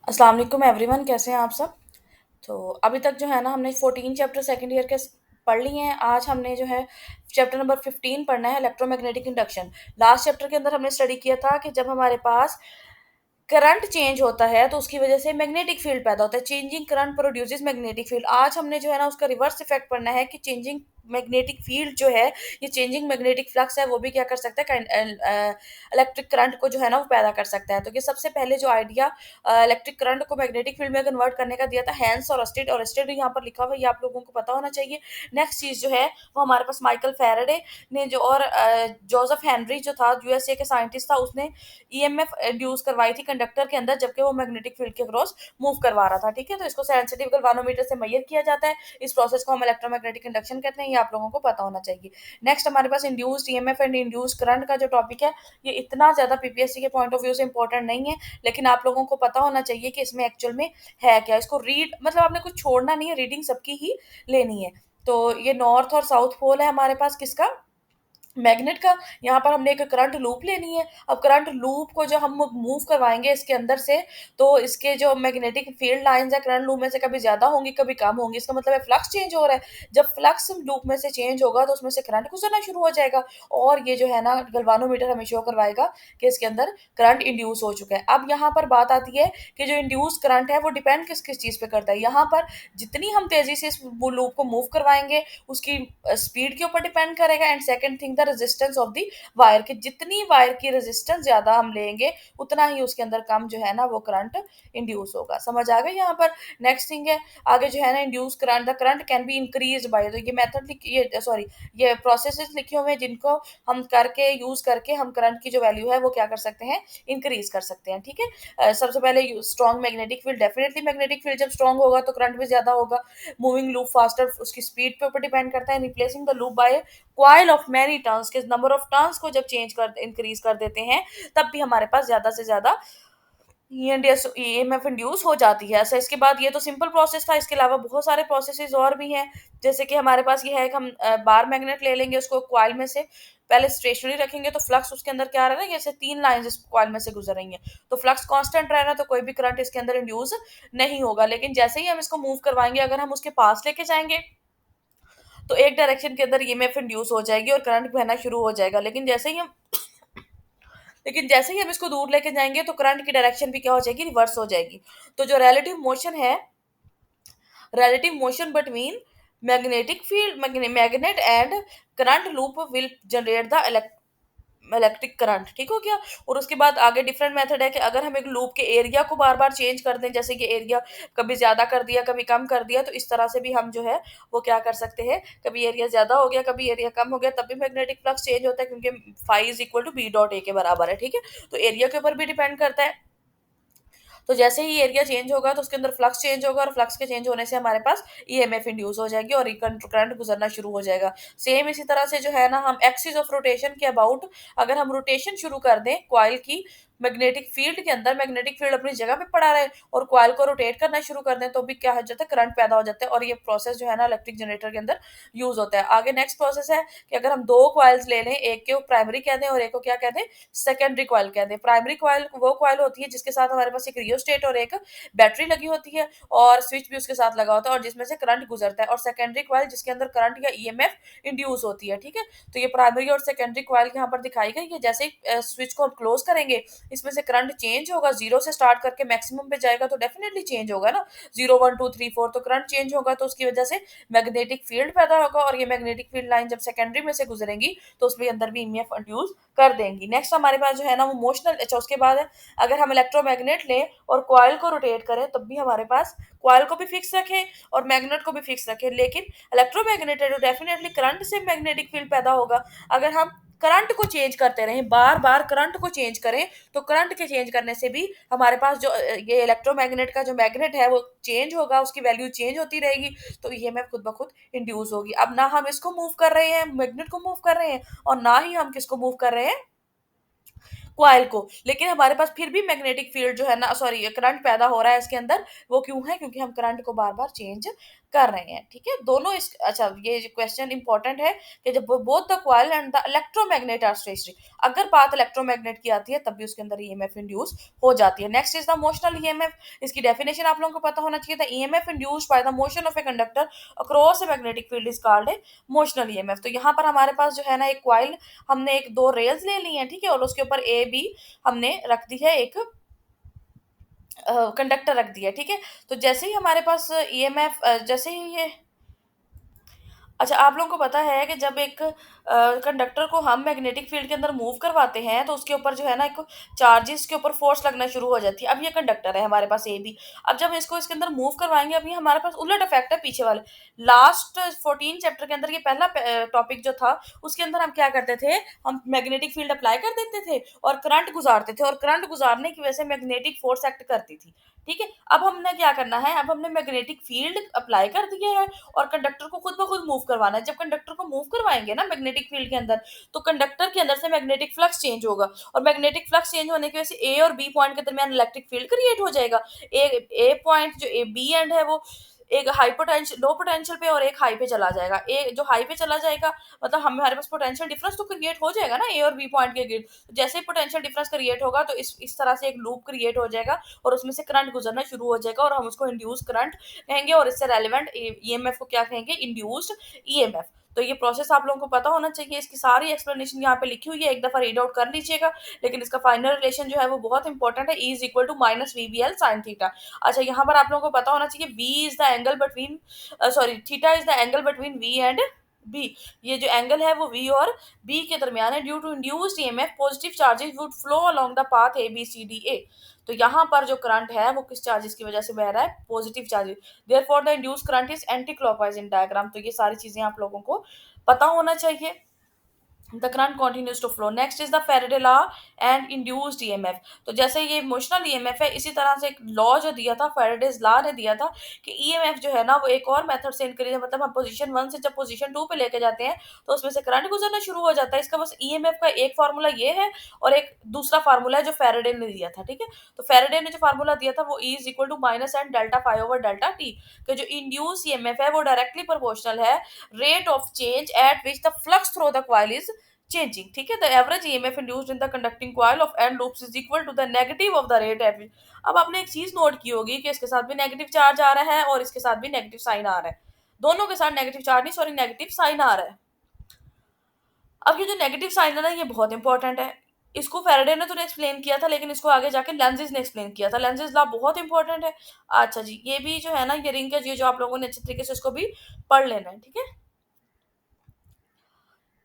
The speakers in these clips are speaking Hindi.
अस्सलाम वालेकुम एवरीवन, कैसे हैं आप सब? तो अभी तक जो है ना हमने 14 चैप्टर सेकंड ईयर के पढ़ लिए हैं। आज हमने जो है चैप्टर नंबर 15 पढ़ना है, इलेक्ट्रोमैग्नेटिक इंडक्शन। लास्ट चैप्टर के अंदर हमने स्टडी किया था कि जब हमारे पास करंट चेंज होता है तो उसकी वजह से मैग्नेटिक फील्ड पैदा होता है। Changing current produces magnetic field. आज हमने जो है ना उसका रिवर्स इफेक्ट पढ़ना है कि चेंजिंग मैग्नेटिक फील्ड जो है, ये चेंजिंग मैग्नेटिक फ्लक्स है, वो भी क्या कर सकता है, इलेक्ट्रिक करंट को जो है ना वो पैदा कर सकता है। तो ये सबसे पहले जो आइडिया इलेक्ट्रिक करंट को मैग्नेटिक फील्ड में कन्वर्ट करने का दिया था हैंस और अस्टेड, और अस्टेड यहाँ पर लिखा हुआ है, ये आप लोगों को पता होना चाहिए। नेक्स्ट चीज जो है वो हमारे पास माइकल फैराडे ने जो, और जोसेफ हेनरी जो था यूएसए के साइंटिस्ट था, उसने ईएमएफ इंड्यूस करवाई थी कंडक्टर के अंदर जबकि वो मैग्नेटिक फील्ड के क्रॉस मूव करवा रहा था। ठीक है, तो इसको सेंसिटिव गैल्वानोमीटर से मेजर किया जाता है। इस प्रोसेस को हम इलेक्ट्रोमैग्नेटिक इंडक्शन कहते हैं, ये आप लोगों को पता होना चाहिए। नेक्स्ट हमारे पास induced EMF and induced current का जो टॉपिक है, ये इतना ज्यादा पीपीएससी के पॉइंट ऑफ व्यू से इंपॉर्टेंट नहीं है, लेकिन आप लोगों को पता होना चाहिए कि इसमें एक्चुअल में है क्या। इसको रीड मतलब आपने कुछ छोड़ना नहीं है, रीडिंग सबकी ही लेनी है। तो ये नॉर्थ और साउथ पोल है हमारे पास किसका, मैग्नेट का। यहाँ पर हमने एक करंट लूप लेनी है। अब करंट लूप को जो हम मूव करवाएंगे इसके अंदर से, तो इसके जो मैग्नेटिक फील्ड लाइंस है करंट लूप में से कभी ज्यादा होंगी कभी कम होंगी। इसका मतलब है फ्लक्स चेंज हो रहा है। जब फ्लक्स लूप में से चेंज होगा तो उसमें से करंट गुजरना शुरू हो जाएगा, और ये जो है ना गल्वानोमीटर हमें शो करवाएगा कि इसके अंदर करंट इंड्यूस हो चुका है। अब यहाँ पर बात आती है कि जो इंड्यूस करंट है वो डिपेंड किस किस चीज पे करता है। यहाँ पर जितनी हम तेजी से इस लूप को मूव करवाएंगे उसकी स्पीड के ऊपर डिपेंड करेगा, and second thing the resistance of the wire, कि जितनी वायर की रेजिस्टेंस ज्यादा हम लेंगे उतना ही उसके अंदर कम जो है ना वो करंट इंड्यूस होगा। समझ आ गई यहाँ पर। नेक्स्ट थिंग है आगे जो है ना induce current, the current can be increase by, तो ये मेथड ये सॉरी ये प्रोसेसेस लिखे हुए हैं जिनको हम करके यूज करके हम करंट की जो वैल्यू है वो क्या कर सकते हैं, इंक्रीज कर सकते हैं। ठीक है, सबसे पहले strong magnetic field, definitely magnetic field जब स्ट्रॉन्ग होगा तो करंट भी ज्यादा होगा। मूविंग लूप फास्टर, उसकी स्पीड पे ऊपर डिपेंड करता है। Replacing the loop by coil of many turns, के नंबर ऑफ टर्न्स को जब चेंज कर इंक्रीज कर देते हैं तब भी हमारे पास ज्यादा से ज्यादा ईएमएफ इंड्यूस हो जाती है। ऐसा इसके बाद ये तो सिंपल प्रोसेस था, इसके अलावा बहुत सारे प्रोसेसेस और भी हैं। जैसे कि हमारे पास ये है कि हम बार मैग्नेट ले लेंगे, उसको क्वाइल में से पहले स्टेशनरी रखेंगे तो फ्लक्स उसके अंदर क्या रहा है ना, जैसे तीन लाइंस इस क्वाइल में से गुजर रही हैं, तो फ्लक्स कांस्टेंट रह रहा है तो कोई भी करंट इसके अंदर इंड्यूस नहीं होगा। लेकिन जैसे ही हम इसको मूव करवाएंगे, अगर हम उसके पास लेके जाएंगे तो एक डायरेक्शन के अंदर ईएमएफ इंड्यूस हो जाएगी और करंट बहना शुरू हो जाएगा। लेकिन जैसे ही हम इसको दूर लेके जाएंगे तो करंट की डायरेक्शन भी क्या हो जाएगी, रिवर्स हो जाएगी। तो जो relative motion between magnetic field magnet and current loop will generate the electric current. ठीक हो गया। और उसके बाद आगे डिफरेंट मेथड है कि अगर हम एक लूप के एरिया को बार बार चेंज कर दें, जैसे कि एरिया कभी ज्यादा कर दिया कभी कम कर दिया, तो इस तरह से भी हम जो है वो क्या कर सकते हैं, कभी एरिया ज्यादा हो गया कभी एरिया कम हो गया तब भी मैग्नेटिक फ्लक्स चेंज होता है, क्योंकि phi is equal to B dot A के बराबर है। ठीक है, तो एरिया के ऊपर भी डिपेंड करता है। तो जैसे ही एरिया चेंज होगा तो उसके अंदर फ्लक्स चेंज होगा, और फ्लक्स के चेंज होने से हमारे पास ईएमएफ इंड्यूस हो जाएगी और करंट गुजरना शुरू हो जाएगा। सेम इसी तरह से जो है ना हम एक्सिस ऑफ रोटेशन के अबाउट अगर हम रोटेशन शुरू कर दें कॉइल की मैग्नेटिक फील्ड के अंदर, मैग्नेटिक फील्ड अपनी जगह पे पड़ा रहे और कॉइल को रोटेट करना शुरू कर दें, तो भी क्या हो जाता है, करंट पैदा हो जाता है। और ये प्रोसेस जो है ना इलेक्ट्रिक जनरेटर के अंदर यूज होता है। आगे नेक्स्ट प्रोसेस है कि अगर हम दो कॉइल्स ले लें, एक को प्राइमरी कह दें और एक को क्या कह दें, सेकेंडरी कॉइल कहते हैं। प्राइमरी कॉइल वो कॉइल होती है जिसके साथ हमारे पास एक रियोस्टेट और एक बैटरी लगी होती है और स्विच भी उसके साथ लगा होता है और जिसमें से करंट गुजरता है। और सेकेंडरी कॉइल जिसके अंदर करंट या ईएमएफ इंड्यूस होती है। ठीक है, तो ये प्राइमरी और सेकेंडरी कॉइल यहाँ पर दिखाई गई है। जैसे ही स्विच को हम क्लोज करेंगे इसमें से करंट चेंज होगा, जीरो से स्टार्ट करके मैक्सिमम पे जाएगा तो डेफिनेटली चेंज होगा ना, 0 1 2 3 4, तो करंट चेंज होगा तो उसकी वजह से मैग्नेटिक फील्ड पैदा होगा, और ये मैग्नेटिक फील्ड लाइन जब सेकेंडरी में से गुजरेंगी तो उसमें अंदर भी ईएमएफ इंड्यूस कर देंगी। नेक्स्ट हमारे पास जो है ना वो मोशनल, अच्छा उसके बाद है अगर हम इलेक्ट्रोमैग्नेट लें और कॉइल को रोटेट करें तब भी हमारे पास कॉइल को भी फिक्स रखें और मैग्नेट को भी फिक्स रखें, लेकिन इलेक्ट्रोमैग्नेट है तो डेफिनेटली करंट से मैग्नेटिक फील्ड पैदा होगा। अगर हम करंट को चेंज करते रहें, बार बार करंट को चेंज करें, तो करंट के चेंज करने से भी हमारे पास जो ये इलेक्ट्रोमैग्नेट का जो मैग्नेट है वो चेंज होगा, उसकी वैल्यू चेंज होती रहेगी, तो ईएमएफ खुद ब खुद इंड्यूस होगी। अब ना हम इसको मूव कर रहे हैं, मैग्नेट को मूव कर रहे हैं, और ना ही हम किसको मूव कर रहे हैं, कॉइल को, लेकिन हमारे पास फिर भी मैग्नेटिक फील्ड जो है ना, सॉरी, करंट पैदा हो रहा है इसके अंदर। वो क्यों है, क्योंकि हम करंट को बार बार चेंज कर रहे हैं, ठीक है? दोनों इस अच्छा ये जो क्वेश्चन इंपॉर्टेंट है कि जब both the coil and the electromagnet are stationary, अगर बात इलेक्ट्रोमैग्नेट की आती है तब भी उसके अंदर ईएमएफ इंड्यूस हो जाती है। Next is the motional EMF. इसकी डेफिनेशन आप लोगों को पता होना चाहिए। The EMF induced by the motion of a conductor across a magnetic field is called a motional EMF. तो यहाँ पर हमारे पास जो है ना एक कॉइल, हमने एक दो रेल्स ले ली हैं, ठीक है, और उसके ऊपर ए बी हमने रख दी है, एक कंडक्टर रख दिया है, ठीक है। तो जैसे ही हमारे पास ईएमएफ जैसे ही ये अच्छा, आप लोगों को पता है कि जब एक कंडक्टर को हम मैग्नेटिक फील्ड के अंदर मूव करवाते हैं तो उसके ऊपर जो है ना एक चार्जेस के ऊपर फोर्स लगना शुरू हो जाती है। अब ये कंडक्टर है हमारे पास ए बी, अब जब इसको इसके अंदर मूव करवाएंगे, अब ये हमारे पास उलट इफेक्ट है पीछे वाले। लास्ट 14 चैप्टर के अंदर ये पहला टॉपिक जो था उसके अंदर हम क्या करते थे, हम मैग्नेटिक फील्ड अप्लाई कर देते थे और करंट गुजारते थे, और करंट गुजारने की वजह से मैग्नेटिक फोर्स एक्ट करती थी, ठीक है। अब हमने क्या करना है, अब हमने मैग्नेटिक फील्ड अप्लाई कर दिया है और कंडक्टर को खुद ब खुद मूव करवाना है। जब कंडक्टर को मूव करवाएंगे ना मैग्नेटिक फील्ड के अंदर, तो कंडक्टर के अंदर से मैग्नेटिक फ्लक्स चेंज होगा, और मैग्नेटिक फ्लक्स चेंज होने की वजह से ए और बी पॉइंट के दरमियान इलेक्ट्रिक फील्ड क्रिएट हो जाएगा। ए पॉइंट जो ए बी एंड है वो एक हाई पोटेंशियल लो पोटेंशियल पे और एक हाई पे चला जाएगा। ए जो हाई पे चला जाएगा मतलब हमारे पास पोटेंशियल डिफरेंस तो क्रिएट हो जाएगा ना ए और बी पॉइंट के गिर्द। जैसे ही पोटेंशियल डिफरेंस क्रिएट होगा तो इस तरह से एक लूप क्रिएट हो जाएगा और उसमें से करंट गुजरना शुरू हो जाएगा और हम उसको इंड्यूस करंट कहेंगे, और इससे रेलेवेंट ईएमएफ को क्या कहेंगे, इंड्यूस्ड ईएमएफ। तो ये प्रोसेस आप लोगों को पता होना चाहिए। इसकी सारी एक्सप्लेनेशन यहाँ पे लिखी हुई है, एक दफा रीड आउट कर लीजिएगा। लेकिन इसका फाइनल रिलेशन जो है वो बहुत इंपॉर्टेंट है, E is equal to minus v B l sine theta. अच्छा, यहाँ पर आप लोगों को पता होना चाहिए V is the angle between sorry theta is the angle between V and B। ये जो एंगल है वो V और B के दरमियान है। Due to induced EMF positive charges would flow along the path A B C D A. तो यहाँ पर जो करंट है वो किस चार्जेस की वजह से बह रहा है, positive charges. Therefore the induced current is anti clockwise in diagram. तो ये सारी चीजें आप लोगों को पता होना चाहिए। The current continues to flow. Next is the Faraday law and induced EMF। तो जैसे ये इमोशनल ईएमएफ है, इसी तरह से एक लॉ जो दिया था फेरेडेज लॉ ने दिया था कि ईएमएफ जो है ना वो एक और मेथड से इंक्रीज, मतलब हम पोजीशन 1 से जब पोजीशन 2 पे लेके जाते हैं तो उसमें से करंट गुजरना शुरू हो जाता है। इसका बस ईएमएफ का एक फार्मूला ये है और एक दूसरा फार्मूला है जो फेरेडे ने दिया था, ठीक है। तो फेरेडे ने जो फार्मूला दिया था वो E is equal to minus N delta phi over delta t, कि जो इंड्यूस ईएमएफ है वो डायरेक्टली प्रोपोर्शनल है rate of change at which the flux through the coil is changing, ठीक है। The average EMF induced in the conducting coil of N loops is equal to the negative of the rate at. अब आपने एक चीज नोट की होगी कि इसके साथ भी नेगेटिव चार्ज आ रहा है और इसके साथ भी नेगेटिव साइन आ रहा है, दोनों के साथ नेगेटिव चार्ज नहीं सॉरी नेगेटिव साइन आ रहा है। अब ये जो नेगेटिव साइन है ना ये बहुत इंपॉर्टेंट है। इसको फेरेडे ने तो एक्सप्लेन किया था, लेकिन इसको आगे जाके लेंजेस ने एक्सप्लेन किया था। लेंजेस लॉ बहुत इंपॉर्टेंट है। अच्छा जी, ये भी जो है ना ये रिंग ये जो आप लोगों ने अच्छे तरीके से इसको भी पढ़ लेना है, ठीक है।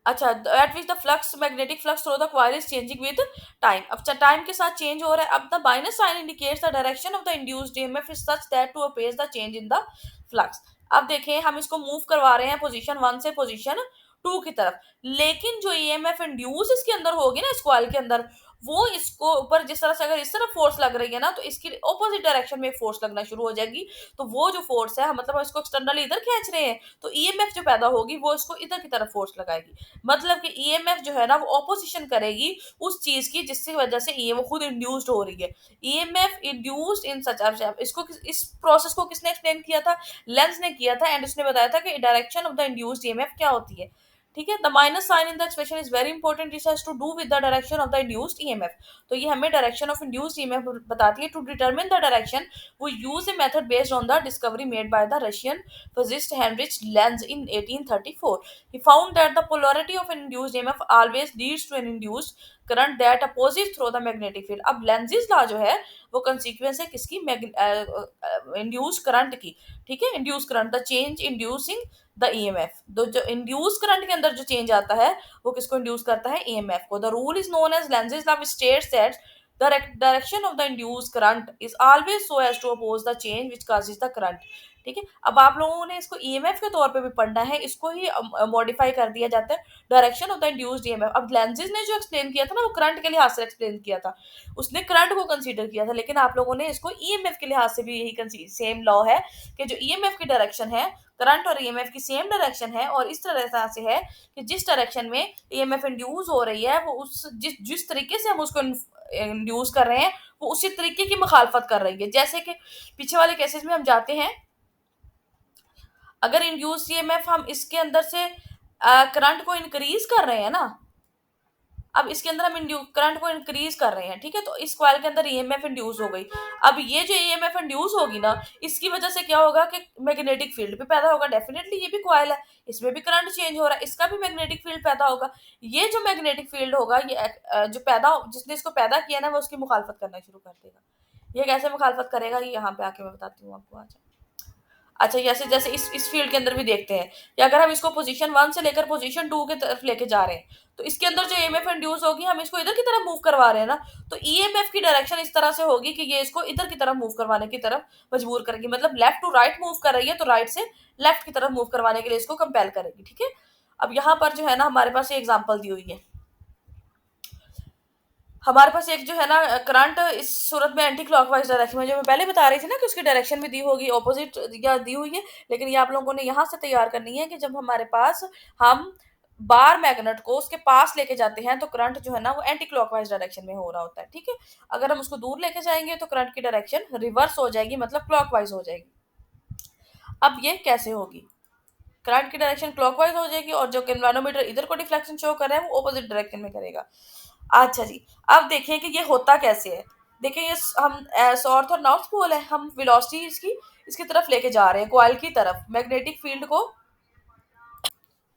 अच्छा, at which the flux magnetic flux through the coil is changing with time. अब टाइम के साथ चेंज हो रहा है। अब the minus sign indicates the direction of the induced EMF is such that to oppose the change in the flux. अब देखें हम इसको मूव करवा रहे हैं पोजीशन 1 से पोजीशन 2 की तरफ, लेकिन जो ईएमएफ इंड्यूस इसके अंदर होगी ना इस कॉइल के अंदर, वो इसको ऊपर जिस तरह से अगर इस तरफ फोर्स लग रही है ना तो इसकी ऑपोजिट डायरेक्शन में फोर्स लगना शुरू हो जाएगी। तो वो जो फोर्स है मतलब हम इसको एक्सटर्नली इधर खींच रहे हैं तो ईएमएफ जो पैदा होगी वो इसको इधर की तरफ फोर्स लगाएगी। मतलब कि ईएमएफ जो है ना वो ऑपोजिशन करेगी उस चीज की जिसकी वजह से ये वो खुद इंड्यूस्ड हो रही है। ईएमएफ इंड्यूस्ड इन सच, इसको इस प्रोसेस को किसने एक्सप्लेन किया था, लेंस ने किया था, एंड उसने बताया था कि direction of the induced EMF क्या होती है, ठीक है। The minus sign in the expression is very important, this has to do with the direction of the induced EMF. तो ये हमें डायरेक्शन ऑफ इंड्यूस्ड ईएमएफ बताती है। टू डिटरमिन द डायरेक्शन वो use a method based on the discovery made by the Russian physicist Heinrich Lenz in 1834। He found that the polarity of induced EMF always leads to an induced current that opposite through the magnetic field. अब लेंजिस लॉ जो है वो कंसीक्वेंस है किसकी, इंड्यूस करंट की, ठीक है। Induce current, the change inducing the EMF. तो जो इंड्यूस करंट के अंदर जो चेंज आता है वो किसको इंड्यूस करता है, ईएमएफ को। The rule is known as Lenz's law states that the direction of the induced current is always so as to oppose the change which causes the current, ठीक है। अब आप लोगों ने इसको ईएमएफ के तौर पे भी पढ़ना है, इसको ही मॉडिफाई कर दिया जाता है direction of the induced EMF. अब लेंजिस ने जो एक्सप्लेन किया था ना वो करंट के लिहाज से एक्सप्लेन किया था, उसने करंट को कंसीडर किया था, लेकिन आप लोगों ने इसको ईएमएफ के लिहाज से भी यही सेम लॉ है कि जो ईएमएफ की डायरेक्शन है करंट और ईएमएफ की सेम डायरेक्शन है, और इस तरह से है कि जिस डायरेक्शन में ईएमएफ इंड्यूस हो रही है वो उस जिस तरीके से हम उसको इंड्यूस कर रहे हैं वो उसी तरीके की मुखालफत कर रही है। जैसे कि पीछे वाले केसेस में हम जाते हैं अगर इंड्यूस ईएमएफ हम इसके अंदर से करंट को इंक्रीज कर रहे हैं ना, अब इसके अंदर हम करंट को इंक्रीज कर रहे हैं, ठीक है, तो इस कॉइल के अंदर ईएमएफ इंड्यूस हो गई। अब ये जो ईएमएफ इंड्यूस होगी ना, इसकी वजह से क्या होगा कि मैग्नेटिक फील्ड भी पैदा होगा। डेफिनेटली ये भी कॉइल है, इसमें भी करंट चेंज हो रहा है, इसका भी मैग्नेटिक फील्ड पैदा होगा। ये जो मैग्नेटिक फील्ड होगा, ये जो जिसने इसको पैदा किया ना, वो उसकी मुखालफत करना शुरू कर देगा। ये कैसे मुखालफत करेगा, ये यहाँ पे आके मैं बताती हूँ आपको आज। अच्छा, जैसे जैसे इस फील्ड के अंदर भी देखते हैं कि अगर हम इसको पोजीशन 1 से लेकर पोजीशन 2 की तरफ लेके जा रहे हैं, तो इसके अंदर जो ईएमएफ इंड्यूस होगी, हम इसको इधर की तरफ मूव करवा रहे हैं ना, तो ईएमएफ की डायरेक्शन इस तरह से होगी कि ये इसको इधर की तरफ मूव करवाने की तरफ मजबूर करेगी। मतलब लेफ्ट टू राइट मूव कर रही है, तो राइट से लेफ्ट की तरफ मूव करवाने के लिए इसको कंपेल करेगी, ठीक है। अब यहाँ पर जो है ना, हमारे पास ये एग्जाम्पल दी हुई है। हमारे पास एक जो है ना करंट इस सूरत में एंटी क्लॉकवाइज डायरेक्शन में, जो मैं पहले बता रही थी ना कि उसकी डायरेक्शन भी दी होगी ऑपोजिट या दी हुई है, लेकिन ये आप लोगों ने यहाँ से तैयार करनी है कि जब हमारे पास हम बार मैग्नेट को उसके पास लेके जाते हैं, तो करंट जो है ना वो एंटी क्लॉकवाइज डायरेक्शन में हो रहा होता है, ठीक है। अगर हम उसको दूर लेके जाएंगे तो करंट की डायरेक्शन रिवर्स हो जाएगी, मतलब क्लॉकवाइज हो जाएगी। अब ये कैसे होगी, करंट की डायरेक्शन क्लॉकवाइज हो जाएगी और जो मैनोमीटर इधर को डिफ्लेक्शन शो कर रहा है वो ऑपोजिट डायरेक्शन में करेगा। अच्छा जी, अब देखिए कि ये होता कैसे है। देखिए ये हम साउथ और नॉर्थ पोल है, हम वेलोसिटी इसकी तरफ लेके जा रहे हैं, कॉइल की तरफ मैग्नेटिक फील्ड को।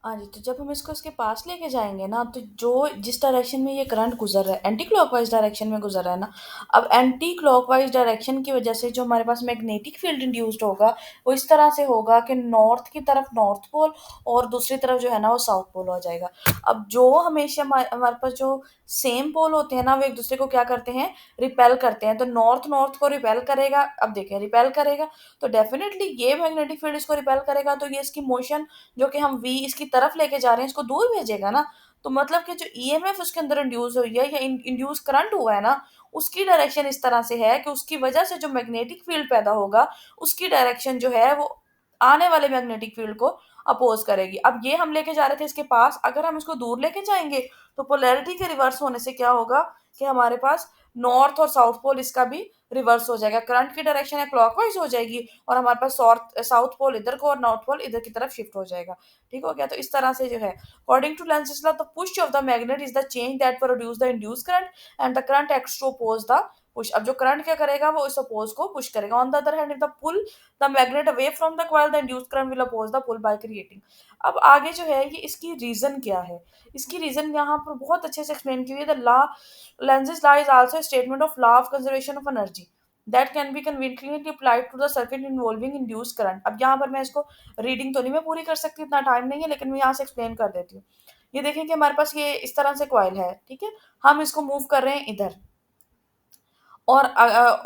हाँ जी, तो जब हम इसको इसके पास लेके जाएँगे ना, तो जो जिस डायरेक्शन में ये करंट गुज़र रहा है, एंटी क्लॉकवाइज़ डायरेक्शन में गुज़र रहा है ना, अब एंटी क्लॉकवाइज़ डायरेक्शन की वजह से जो हमारे पास मैग्नेटिक फील्ड इंड्यूस्ड होगा, वो इस तरह से होगा कि नॉर्थ की तरफ नॉर्थ पोल और दूसरी तरफ जो है ना, वो साउथ पोल हो जाएगा। अब जो हमेशा हमारे पास जो सेम पोल होते हैं ना, वो एक-दूसरे को क्या करते हैं, रिपेल करते हैं। तो नॉर्थ नॉर्थ को रिपेल करेगा, अब देखें रिपेल करेगा, तो डेफ़िनिटली ये मैग्नेटिक फील्ड इसको रिपेल करेगा, तो ये इसकी मोशन जो कि हम वी इसकी तरफ लेके जा रहे हैं, इसको दूर भेजेगा ना। तो मतलब कि जो ईएमएफ उसके अंदर इंड्यूस हुई है या इंड्यूस करंट हुआ है ना, उसकी डायरेक्शन इस तरह से है कि उसकी वजह से जो मैग्नेटिक फील्ड पैदा होगा, उसकी डायरेक्शन जो है वो आने वाले मैग्नेटिक फील्ड को अपोज करेगी। अब ये हम लेके जा रहे थे इसके पास, अगर हम इसको दूर लेके जाएंगे तो पोलैरिटी के रिवर्स होने से क्या होगा कि हमारे पास नॉर्थ और साउथ पोल इसका भी रिवर्स हो जाएगा। करंट की डायरेक्शन है क्लॉकवाइज हो जाएगी और हमारे पास साउथ पोल इधर को और नॉर्थ पोल इधर की तरफ शिफ्ट हो जाएगा। ठीक हो गया, तो इस तरह से जो है according to Lenz law, the push of the magnet is the change that produce the induce current and the current acts to oppose the push. अब जो करंट क्या करेगा, वो इस अपोज को पुश करेगा। On the other hand, if the pull the magnet away from the coil, the induced current will oppose the pull by creating. अब आगे जो है ये इसकी रीजन क्या है, इसकी रीजन यहाँ पर बहुत अच्छे से एक्सप्लेन की हुई है। The law Lenz's law is also a statement of law of conservation of energy that can be conveniently applied to the circuit involving induced current। अब यहाँ पर मैं इसको रीडिंग तो नहीं मैं पूरी कर सकती, इतना टाइम नहीं है, लेकिन मैं यहाँ से एक्सप्लेन कर देती हूँ। ये देखें कि हमारे पास ये इस तरह से कॉइल है, ठीक है, हम इसको मूव कर रहे हैं इधर, और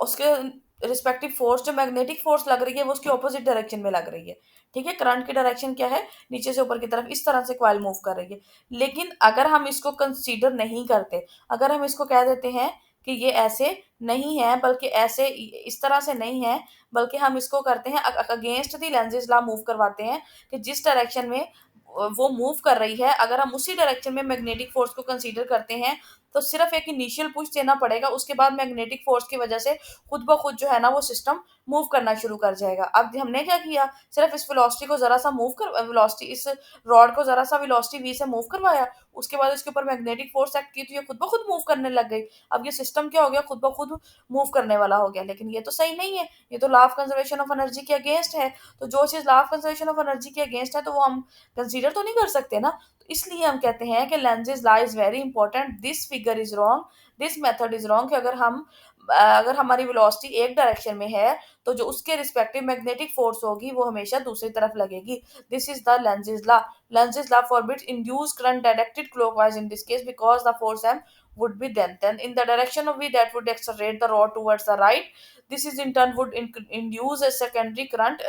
उसके रिस्पेक्टिव फोर्स जो मैग्नेटिक फोर्स लग रही है वो उसकी ऑपोजिट डायरेक्शन में लग रही है, ठीक है। करंट की डायरेक्शन क्या है, नीचे से ऊपर की तरफ इस तरह से कॉइल मूव कर रही है। लेकिन अगर हम इसको कंसीडर नहीं करते, अगर हम इसको कह देते हैं कि ये ऐसे नहीं है, बल्कि ऐसे इस तरह से नहीं है, बल्कि हम इसको करते हैं against the Lenz's law move करवाते हैं कि जिस डायरेक्शन में वो मूव कर रही है, अगर हम उसी डायरेक्शन में मैग्नेटिक फोर्स को कंसीडर करते हैं, तो सिर्फ एक इनिशियल पुश देना पड़ेगा, उसके बाद मैग्नेटिक फोर्स की वजह से खुद ब खुद जो है ना वो सिस्टम मूव करना शुरू कर जाएगा। अब हमने क्या किया, सिर्फ इस वेलोसिटी को ज़रा सा मूव कर वेलोसिटी इस रॉड को ज़रा सा वेलोसिटी वी से मूव करवाया, उसके बाद इसके ऊपर मैग्नेटिक फोर्स एक्ट की, तो ये खुद ब खुद मूव करने लग गई। अब ये सिस्टम क्या हो गया, खुद ब खुद मूव करने वाला हो गया। लेकिन ये तो सही नहीं है, ये तो law of conservation of energy के अगेंस्ट है। तो जो चीज़ law of conservation of energy के अगेंस्ट है, तो वो हम कंसीडर तो नहीं कर सकते ना। तो इसलिए हम कहते हैं कि Lenz's law is very important, this figure is wrong, this method is wrong. कि अगर हमारी वेलोसिटी एक डायरेक्शन में है, तो जो उसके रिस्पेक्टिव मैग्नेटिक फोर्स होगी वो हमेशा दूसरी तरफ लगेगी। This is the Lenz's law. Lenz's law forbids induced current directed clockwise in this case because the force m would be then in the direction of v that would accelerate the rod towards the right. This is in turn would induce a secondary current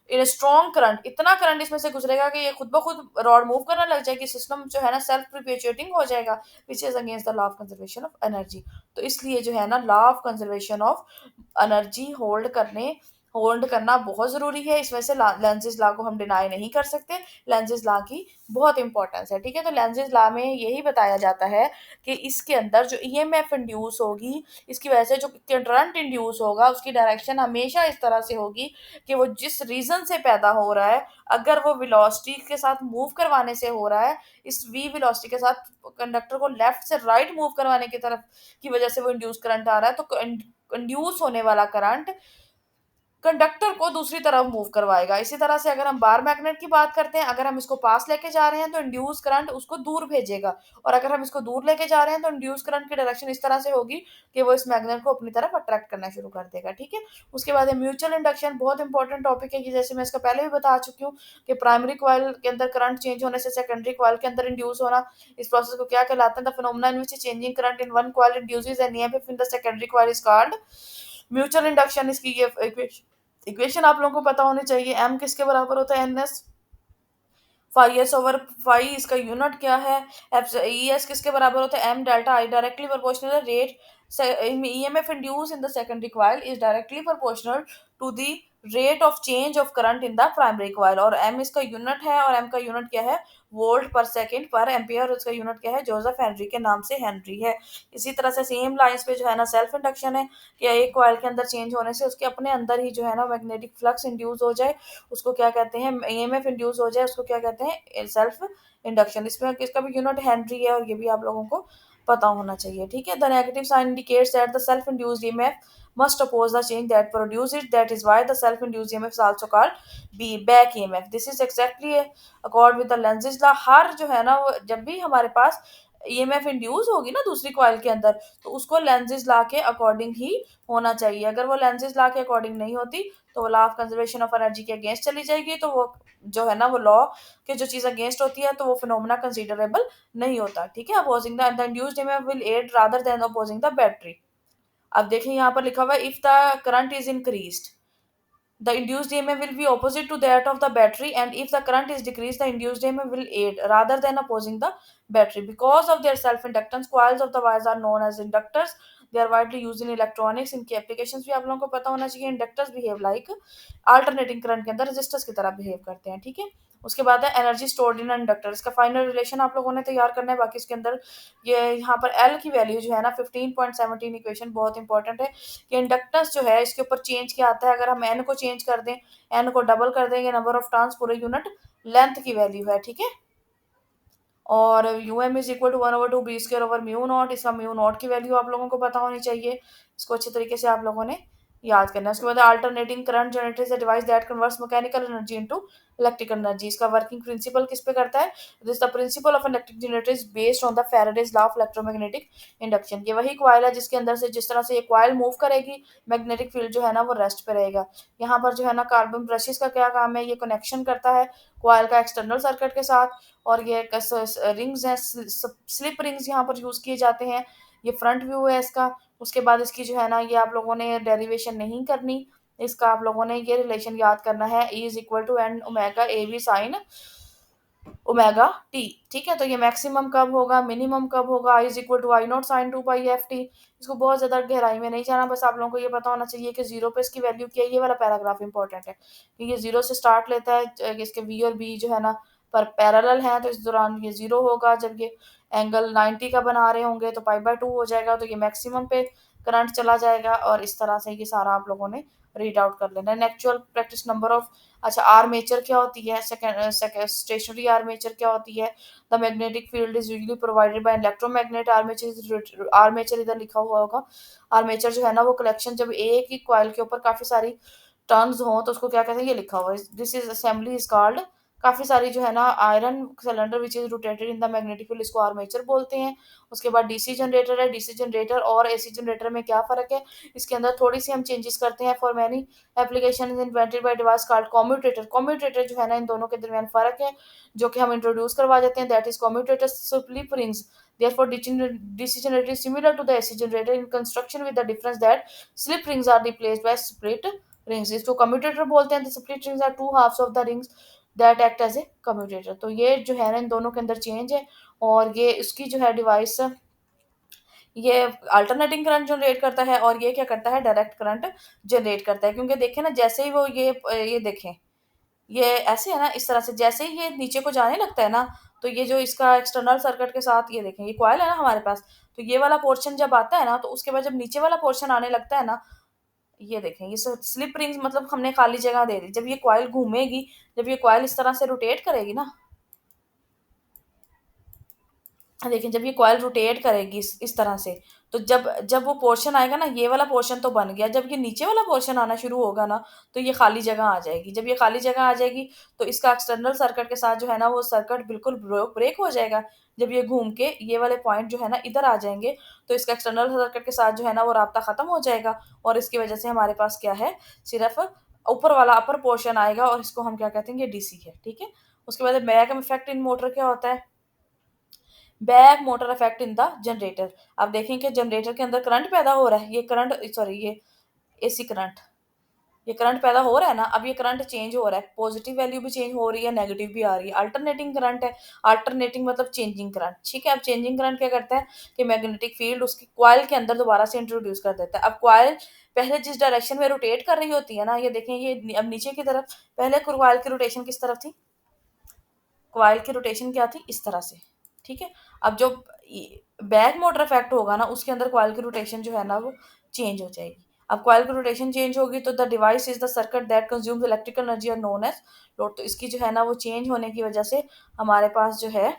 in strong current, इतना करंट इसमें से गुजरेगा कि ये खुद ब खुद रॉड मूव करने लग जाएगी, सिस्टम जो है ना सेल्फ प्रिपेचुएटिंग हो जाएगा, which is against the law of conservation of energy. तो इसलिए जो है ना law of conservation of energy hold करने होल्ड करना बहुत ज़रूरी है। इस वजह से लेंज़ेज़ लॉ को हम डिनाई नहीं कर सकते। लेंज़ेज़ लॉ की बहुत इंपॉर्टेंस है, ठीक है? तो लेंज़ेज़ लॉ में यही बताया जाता है कि इसके अंदर जो ईएमएफ इंड्यूस होगी, इसकी वजह से जो करंट इंड्यूस होगा, उसकी डायरेक्शन हमेशा इस तरह से होगी कि वो जिस रीज़न से पैदा हो रहा है, अगर वो वेलोसिटी के साथ मूव करवाने से हो रहा है, इस वी वेलोसिटी के साथ कंडक्टर को लेफ्ट से राइट मूव करवाने की तरफ की वजह से वो इंड्यूस करंट आ रहा है, तो इंड्यूस होने वाला करंट कंडक्टर को दूसरी तरफ मूव करवाएगा। इसी तरह से अगर हम बार मैग्नेट की बात करते हैं, अगर हम इसको पास लेके जा रहे हैं तो इंड्यूस करंट उसको दूर भेजेगा, और अगर हम इसको दूर लेके जा रहे हैं तो इंड्यूस करंट की डायरेक्शन इस तरह से होगी कि वो इस मैग्नेट को अपनी तरफ अट्रैक्ट करना शुरू कर देगा, ठीक है? उसके बाद है म्यूचुअल इंडक्शन, बहुत इंपॉर्टेंट टॉपिक है कि जैसे मैं इसका पहले भी बता चुकी हूँ कि प्राइमरी कॉइल के अंदर करंट चेंज होने से सेकेंडरी कॉइल के अंदर इंड्यूस होना, इस प्रोसेस को क्या कहलाता है? The phenomena in which changing current in one coil induces an EMF in the secondary coil is called mutual induction. इसकी ये इक्वेशन आप लोगों को पता होनी चाहिए। एम किसके बराबर होता है? N S five S over five, इसका यूनिट क्या है? एफ ई एस किसके बराबर होता है? M delta I, directly proportional rate EMF induce in the secondary coil is directly proportional to the rate of change of current in the primary coil. और एम इसका यूनिट है, और एम का यूनिट क्या है? वोल्ट पर सेकंड पर एम्पियर। उसका यूनिट क्या है? जोसेफ हेनरी के नाम से हेनरी है। इसी तरह से सेम लाइंस पे जो है ना सेल्फ इंडक्शन है कि एक कॉइल के अंदर चेंज होने से उसके अपने अंदर ही जो है ना मैग्नेटिक फ्लक्स इंड्यूस हो जाए, उसको क्या कहते हैं? ईएमएफ इंड्यूस हो जाए, उसको क्या कहते हैं? Self induction. इसमें इसका भी यूनिट हेनरी है, और ये भी आप लोगों को पता होना चाहिए, ठीक है? The negative sign indicates that the self induced EMF must oppose the change that produce it. That is why the self-induced EMF is also called B back EMF. This is exactly accord with the Lenz's law. हर जो है ना वो जब भी हमारे पास ईएमएफ इंड्यूस होगी ना दूसरी कॉइल के अंदर, तो उसको लेंजेस लॉ के अकॉर्डिंग ही होना चाहिए। अगर वो लेंजेस लॉ के अकॉर्डिंग नहीं होती तो वो law of conservation of energy के अगेंस्ट चली जाएगी, तो वो जो है ना वो लॉ के जो चीज अगेंस्ट होती है तो वो फिनोमेना कंसीडरेबल नहीं होता, ठीक है? Opposing the induced EMF will add rather than opposing the battery. अब देखिए यहाँ पर लिखा हुआ है if the current is increased the induced EMF will be opposite to that of the battery, and if the current is decreased the induced EMF will aid rather than opposing the battery. Because of their self inductance, coils of the wires are known as inductors. They are widely used in electronics. इनकी applications भी आप लोगों को पता होना चाहिए। Inductors behave like alternating current के अंदर resistors की तरह behave करते हैं, ठीक है? उसके बाद है एनर्जी स्टोर्ड इन इंडक्टर। इसका फाइनल रिलेशन आप लोगों ने तैयार करना है। बाकी इसके अंदर ये यहाँ पर एल की वैल्यू जो है ना 15.17 इक्वेशन बहुत इंपॉर्टेंट है कि इंडक्टेंस जो है इसके ऊपर चेंज क्या आता है। अगर हम एन को चेंज कर दें, एन को डबल कर देंगे, नंबर ऑफ टर्न्स पूरे यूनिट लेंथ की वैल्यू है, ठीक है? और U M is equal to one over two B square over mu naught. इसका म्यू नॉट की वैल्यू आप लोगों को पता होनी चाहिए। इसको अच्छे तरीके से आप लोगों ने याद करना है। उसके बाद alternating current generator is a device that converts mechanical energy into electrical energy. इसका वर्किंग प्रिंसिपल किस पे करता है? This the principle of electric generator is based on the Faraday's law of electromagnetic induction. ये वही कॉइल है जिसके अंदर से जिस तरह से ये कॉइल मूव करेगी, मैग्नेटिक फील्ड जो है ना वो रेस्ट पे रहेगा। यहाँ पर जो है ना कार्बन ब्रशेस का क्या काम है? ये कनेक्शन करता है कॉइल का एक्सटर्नल सर्किट के साथ, और ये रिंग्स हैं, स्लिप रिंग्स यहाँ पर यूज किए जाते हैं। ये फ्रंट व्यू है इसका। उसके बाद इसकी जो है ना ये आप लोगों ने डेरिवेशन नहीं करनी, इसका आप लोगों ने ये रिलेशन याद करना है, E is equal to N omega A B sine omega T, ठीक है? तो ये मैक्सिमम कब होगा, मिनिमम कब होगा? I is equal to I naught sine two pi f t. इसको बहुत ज्यादा गहराई में नहीं जाना, बस आप लोगों को ये पता होना चाहिए कि जीरो पे इसकी वैल्यू क्या है। ये वाला पैराग्राफ इंपॉर्टेंट है कि ये जीरो से स्टार्ट लेता है, इसके वी और बी जो है ना पर पैरेलल है, तो इस दौरान ये जीरो होगा। जब ये एंगल 90 का बना रहे होंगे तो पाई बाय टू हो जाएगा, तो ये मैक्सिमम पे करंट चला जाएगा। और इस तरह से ये सारा आप लोगों ने रीड आउट कर लेना है। एक्चुअल प्रैक्टिस नंबर ऑफ, अच्छा आर्मेचर क्या होती है? सेकंड स्टेशनरी आर्मेचर क्या होती है? The magnetic field is usually provided by electromagnet armature. Armature इधर लिखा हुआ होगा। आर्मेचर जो है ना वो कलेक्शन, जब एक ही कॉइल के ऊपर काफी सारी टर्न्स हो तो उसको क्या कहते हैं? ये लिखा हुआ है, this is assembly is called. काफी सारी जो है ना iron cylinder which is rotated in the magnetic field, इसको आर्मेचर बोलते हैं। उसके बाद डीसी जनरेटर है। डीसी जनरेटर और एसी जनरेटर में क्या फर्क है? इसके अंदर थोड़ी सी हम चेंजेस करते हैं। For many application is invented by device called commutator. Commutator जो है ना इन दोनों के दरमियान फर्क है जो कि हम इंट्रोड्यूस करवा देते हैं, that is commutator split rings. Therefore, DC generator is similar to the AC generator in construction with the difference that slip rings are replaced by split rings. इसको commutator बोलते हैं। The split rings are two halves of the rings that act as a commutator. तो ये जो है ना इन दोनों के अंदर चेंज है, और ये इसकी जो है डिवाइस ये अल्टरनेटिंग करंट जनरेट करता है और ये क्या करता है, डायरेक्ट करंट जनरेट करता है। क्योंकि देखें ना, जैसे ही वो ये देखें, ये ऐसे है ना, इस तरह से जैसे ही ये नीचे को जाने लगता है ना, तो ये जो इसका एक्सटर्नल सर्किट के साथ ये देखें, ये कॉइल है ना हमारे पास, तो ये वाला पोर्शन जब आता है ना, तो उसके बाद जब नीचे वाला पोर्शन आने लगता है ना, ये देखें, ये स्लिप रिंग्स, मतलब हमने खाली जगह दे दी। जब ये कॉइल घूमेगी, जब ये कॉइल इस तरह से रोटेट करेगी ना, देखिए जब ये कॉइल रोटेट करेगी इस तरह से, तो जब जब वो पोर्शन आएगा ना, ये वाला पोर्शन तो बन गया, जब ये नीचे वाला पोर्शन आना शुरू होगा ना, तो ये खाली जगह आ जाएगी। जब ये खाली जगह आ जाएगी, तो इसका एक्सटर्नल सर्किट के साथ जो है ना, वो सर्किट बिल्कुल ब्रेक हो जाएगा। जब ये घूम के ये वाले पॉइंट जो है ना इधर आ जाएंगे, तो इसका एक्सटर्नल सर्किट के साथ जो है ना वो राब्ता खत्म हो जाएगा, और इसकी वजह से हमारे पास क्या है, सिर्फ ऊपर वाला अपर पोर्शन आएगा, और इसको हम क्या कहते हैं, ये डीसी है, ठीक है। उसके बाद बैक इफेक्ट इन मोटर क्या होता है, back motor effect in the generator. अब देखें कि जनरेटर के अंदर करंट पैदा हो रहा है, ये करंट, सॉरी, ये एसी करंट, ये करंट पैदा हो रहा है ना। अब ये करंट चेंज हो रहा है, पॉजिटिव वैल्यू भी चेंज हो रही है, नेगेटिव भी आ रही है, अल्टरनेटिंग करंट है। अल्टरनेटिंग मतलब चेंजिंग करंट, ठीक है। अब चेंजिंग करंट क्या करता है कि मैग्नेटिक फील्ड उसकी कॉइल के अंदर दोबारा से इंट्रोड्यूस कर देता है। अब कॉइल पहले जिस डायरेक्शन में रोटेट कर रही होती है ना, ये देखें, ये अब नीचे की तरफ, पहले कॉइल की रोटेशन किस तरफ थी, कॉइल की रोटेशन क्या थी, इस तरह से, ठीक है। अब जो बैक मोटर इफेक्ट होगा ना, उसके अंदर कॉइल की रोटेशन जो है ना वो चेंज हो जाएगी। अब कॉइल की रोटेशन चेंज होगी, तो the device is the circuit that consumes electrical energy are known as load. तो इसकी जो है ना वो चेंज होने की वजह से हमारे पास जो है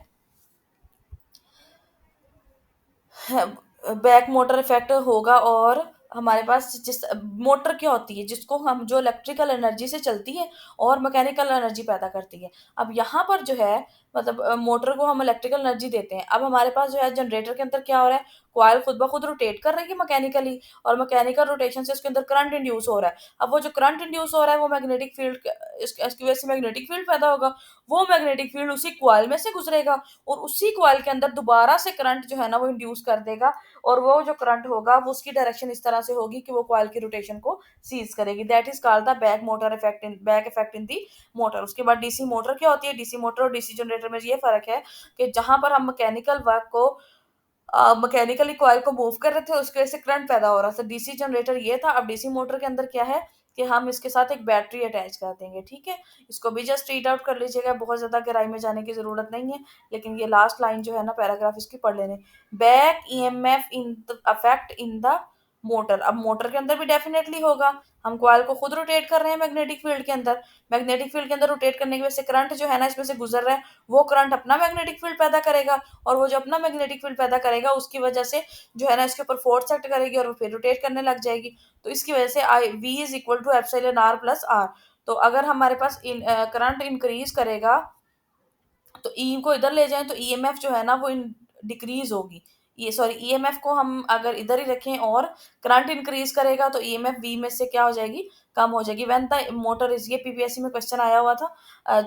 बैक मोटर इफेक्ट होगा, और हमारे पास जिस मोटर क्या होती है, जिसको हम, जो इलेक्ट्रिकल एनर्जी से चलती है और मैकेनिकल एनर्जी पैदा करती है। अब यहाँ पर जो है, मतलब मोटर को हम इलेक्ट्रिकल एनर्जी देते हैं। अब हमारे पास जो है जनरेटर के अंदर क्या हो रहा है, कॉइल खुद ब खुद रोटेट कर रही है मैकेनिकली, और मैकेनिकल रोटेशन से उसके अंदर करंट इंड्यूस हो रहा है। अब वो जो करंट इंड्यूस हो रहा है, वो मैग्नेटिक फील्ड, इसकी वजह से मैग्नेटिक फील्ड पैदा होगा। वो मैग्नेटिक फील्ड उसी कॉइल में से गुजरेगा, और उसी कॉइल के अंदर दोबारा से करंट जो है ना वो इंड्यूस कर देगा, और वो जो करंट होगा वो उसकी डायरेक्शन इस तरह से होगी कि वो कॉइल की रोटेशन को सीज करेगी। That is called the back motor effect in, back effect in the motor. उसके बाद डीसी मोटर क्या होती है, डीसी मोटर और डीसी जनरेटर में ये फर्क है कि जहां पर हम मैकेनिकल वर्क को, मैकेनिकली कॉइल को मूव कर रहे थे, उसकी वजह से करंट पैदा हो रहा था, डीसी जनरेटर ये था। अब डीसी मोटर के अंदर क्या है कि हम इसके साथ एक बैटरी अटैच कर देंगे, ठीक है। इसको भी जस्ट रीड आउट कर लीजिएगा, बहुत ज्यादा गहराई में जाने की जरूरत नहीं है, लेकिन ये लास्ट लाइन जो है ना, पैराग्राफ इसकी पढ़ लेने। Back EMF in the affect in the motor. अब मोटर के अंदर भी डेफिनेटली होगा, हम कॉइल को खुद रोटेट कर रहे हैं मैग्नेटिक फील्ड के अंदर, मैग्नेटिक फील्ड के अंदर रोटेट करने की वजह से करंट जो है ना इसमें से गुजर रहा है, वो करंट अपना मैग्नेटिक फील्ड पैदा करेगा, और वो जो अपना मैग्नेटिक फील्ड पैदा करेगा उसकी वजह से जो है ना इसके ऊपर फोर्स एक्ट करेगी, और वो फिर रोटेट करने लग जाएगी। तो इसकी वजह से I V is equal to epsilon R plus R. तो अगर हमारे पास करंट इंक्रीज करेगा, तो ई को इधर ले जाएं, तो ईएमएफ जो है ना वो डिक्रीज होगी। ये, सॉरी, ईएमएफ को हम अगर इधर ही रखें और करंट इंक्रीज करेगा, तो ईएमएफ वी में से क्या हो जाएगी, कम हो जाएगी। व्हेन द मोटर इज, ये पीपीएससी में क्वेश्चन आया हुआ था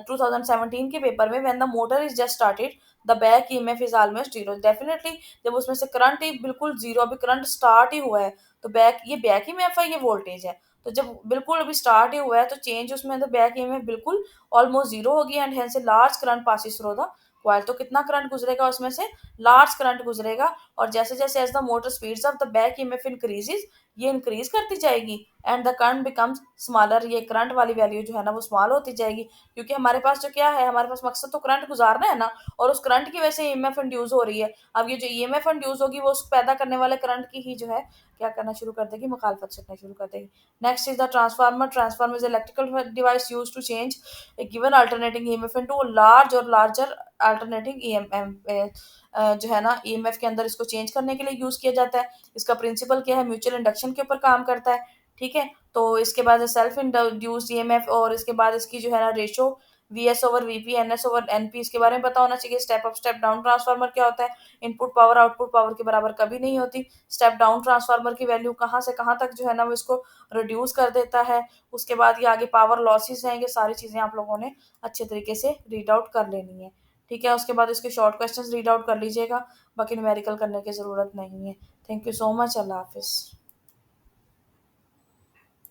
2017 के पेपर में, when the motor is just started the back EMF is almost zero. Definitely जब उसमें से करंट ही बिल्कुल जीरो, अभी करंट स्टार्ट ही हुआ है, तो बैक ईएमएफ है, ये वोल्टेज है। तो जब बिल्कुल अभी स्टार्ट ही हुआ है, तो चेंज उसमें तो बैक ईएमएफ बिल्कुल ऑलमोस्ट जीरो होगी, and hence large current passes through the coil. तो कितना करंट गुजरेगा उसमें से, लार्ज करंट गुजरेगा, और जैसे जैसे as the motor speeds up the back EMF increases, ये इंक्रीज करती जाएगी, and the current becomes smaller. ये करंट वाली वैल्यू जो है ना वो स्मॉल होती जाएगी, क्योंकि हमारे पास जो क्या है, हमारे पास मकसद तो करंट गुजारना है ना, और उस करंट की वजह से ईएमएफ इंड्यूस हो रही है। अब ये जो ईएमएफ इंड्यूस होगी, वो उस पैदा करने वाले करंट की ही जो है क्या करना शुरू कर देगी, मुखालफत करना शुरू कर देगी। Next is the transformer. Transformer is electrical device use to change a given alternating EMF into a large और larger alternating EMF, जो है ना EMF के अंदर इसको चेंज करने के लिए यूज किया जाता है। इसका प्रिंसिपल क्या है, म्यूचुअल इंडक्शन के ऊपर काम करता है, ठीक है। तो इसके बाद सेल्फ इंड्यूस्ड ईएमएफ, और इसके बाद इसकी जो है ना ratio VS over VP, NS over NP, इसके बारे में पता होना चाहिए। Step up step down transformer क्या होता है, इनपुट पावर आउटपुट पावर के बराबर कभी नहीं होती। स्टेप डाउन ट्रांसफार्मर की वैल्यू कहाँ से कहाँ तक जो है ना वो इसको रिड्यूस कर देता है। उसके बाद ये आगे पावर लॉसेस हैं, ये सारी चीज़ें आप लोगों ने अच्छे तरीके से रीड आउट कर लेनी है, ठीक है। उसके बाद इसके शॉर्ट क्वेश्चंस रीड आउट कर लीजिएगा, बाकी न्यूमेरिकल करने की ज़रूरत नहीं है। थैंक यू सो मच, अल्लाह हाफिज़।